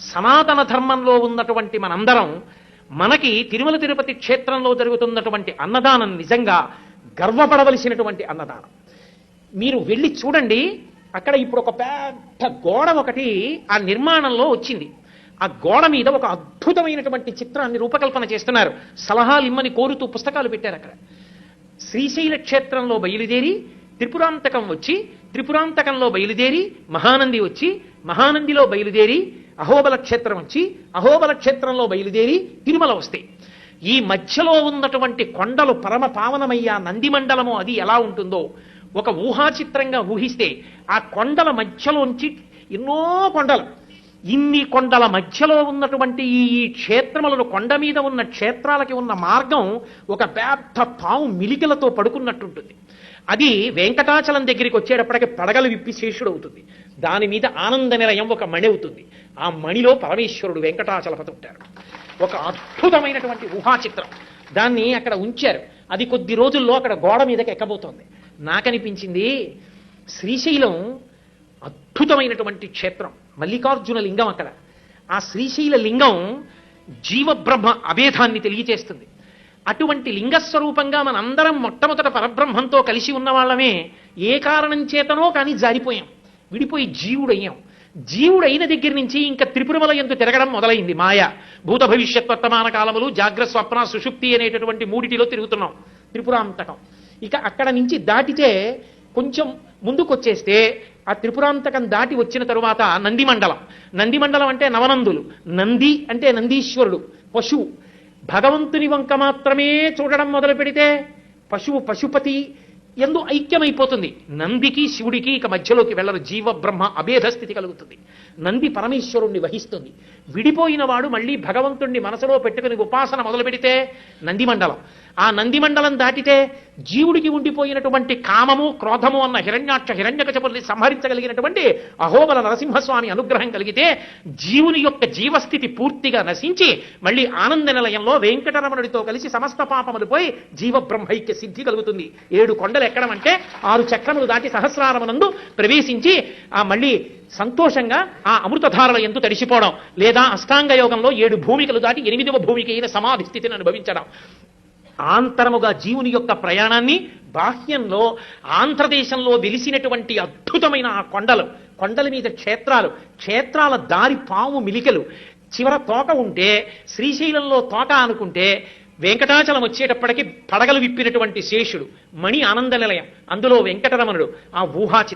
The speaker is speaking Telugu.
సనాతన ధర్మంలో ఉన్నటువంటి మనందరం మనకి తిరుమల తిరుపతి క్షేత్రంలో జరుగుతున్నటువంటి అన్నదానం నిజంగా గర్వపడవలసినటువంటి అన్నదానం. మీరు వెళ్ళి చూడండి, అక్కడ ఇప్పుడు ఒక పెద్ద గోడ ఒకటి ఆ నిర్మాణంలో వచ్చింది. ఆ గోడ మీద ఒక అద్భుతమైనటువంటి చిత్రాన్ని రూపకల్పన చేస్తున్నారు. సలహాలు ఇమ్మని కోరుతూ పుస్తకాలు పెట్టారు అక్కడ. శ్రీశైల క్షేత్రంలో బయలుదేరి త్రిపురాంతకం వచ్చి, త్రిపురాంతకంలో బయలుదేరి మహానంది వచ్చి, మహానందిలో బయలుదేరి అహోబల క్షేత్రం వచ్చి, అహోబల క్షేత్రంలో బయలుదేరి తిరుమల వస్తాయి. ఈ మధ్యలో ఉన్నటువంటి కొండలు పరమ పావనమయ్యా నంది మండలము అది ఎలా ఉంటుందో ఒక ఊహాచిత్రంగా ఊహిస్తే, ఆ కొండల మధ్యలోంచి ఎన్నో కొండలు, ఇన్ని కొండల మధ్యలో ఉన్నటువంటి ఈ క్షేత్రములను, కొండ మీద ఉన్న క్షేత్రాలకి ఉన్న మార్గం ఒక పెద్ద పావు మిలికలతో పడుకున్నట్టుంటుంది. అది వెంకటాచలం దగ్గరికి వచ్చేటప్పటికి పడగలు విప్పి శేషుడు అవుతుంది. దాని మీద ఆనంద నిలయం ఒక మణి అవుతుంది. ఆ మణిలో పరమేశ్వరుడు వెంకటాచలపతి ఉంటారు. ఒక అద్భుతమైనటువంటి ఊహాచిత్రం. దాన్ని అక్కడ ఉంచారు. అది కొద్ది రోజుల్లో అక్కడ గోడ మీదకి ఎక్కబోతోంది. నాకనిపించింది శ్రీశైలం అద్భుతమైనటువంటి క్షేత్రం, మల్లికార్జున లింగం అక్కడ. ఆ శ్రీశైల లింగం జీవబ్రహ్మ అభేదాన్ని తెలియచేస్తుంది. అటువంటి లింగస్వరూపంగా మనందరం మొట్టమొదట పరబ్రహ్మంతో కలిసి ఉన్న వాళ్ళమే ఏ కారణం చేతనో కానీ జారిపోయాం, విడిపోయి జీవుడయ్యాం. జీవుడైన దగ్గర నుంచి ఇంకా త్రిపురమల యందు తిరగడం మొదలైంది. మాయ, భూత భవిష్యత్ వర్తమాన కాలములు, జాగ్రత్త స్వప్న సుషుప్తి అనేటటువంటి మూడిటిలో తిరుగుతున్నాం. త్రిపురాంతకం ఇక అక్కడ నుంచి దాటితే కొంచెం ముందుకొచ్చేస్తే ఆ త్రిపురాంతకం దాటి వచ్చిన తరువాత నందిమండలం. నందిమండలం అంటే నవనందులు. నంది అంటే నందీశ్వరుడు, పశువు. భగవంతుని వంక మాత్రమే చూడడం మొదలు పెడితే పశువు పశుపతి ఎందు ఐక్యమైపోతుంది. నందికి శివుడికి ఇక మధ్యలోకి వెళ్ళరు. జీవబ్రహ్మ అభేద స్థితి కలుగుతుంది. నంది పరమేశ్వరుణ్ణి వహిస్తుంది. విడిపోయిన వాడు మళ్ళీ భగవంతుణ్ణి మనసులో పెట్టుకుని ఉపాసన మొదలు పెడితే నందిమండలం. ఆ నందిమండలం దాటితే జీవుడికి ఉండిపోయినటువంటి కామము, క్రోధము అన్న హిరణ్యాక్ష హిరణ్యకశపుల్ని సంహరించగలిగినటువంటి అహోబల నరసింహస్వామి అనుగ్రహం కలిగితే జీవుని యొక్క జీవస్థితి పూర్తిగా నశించి మళ్ళీ ఆనంద నిలయంలో వెంకటరమణుడితో కలిసి సమస్త పాపములు పోయి జీవబ్రహ్మైక్య సిద్ధి కలుగుతుంది. 7 కొండలు ఎక్కడం అంటే 6 చక్రములు దాటి సహస్రారమనందు ప్రవేశించి ఆ మళ్ళీ సంతోషంగా ఆ అమృతధారల ఎందు తడిసిపోవడం, లేదా అష్టాంగ యోగంలో 7 భూమికలు దాటి 8వ భూమికి అయిన సమాధి స్థితిని అనుభవించడం. ఆంతరముగా జీవుని యొక్క ప్రయాణాన్ని, బాహ్యంలో ఆంధ్రదేశంలో వెలిసినటువంటి అద్భుతమైన ఆ కొండలు, కొండల మీద క్షేత్రాలు, క్షేత్రాల దారి పాము మిలికలు, చివర తోక ఉంటే శ్రీశైలంలో తోక అనుకుంటే వెంకటాచలం వచ్చేటప్పటికి పడగలు విప్పినటువంటి శేషుడు, మణి ఆనంద నిలయం, అందులో వెంకటరమణుడు. ఆ ఊహా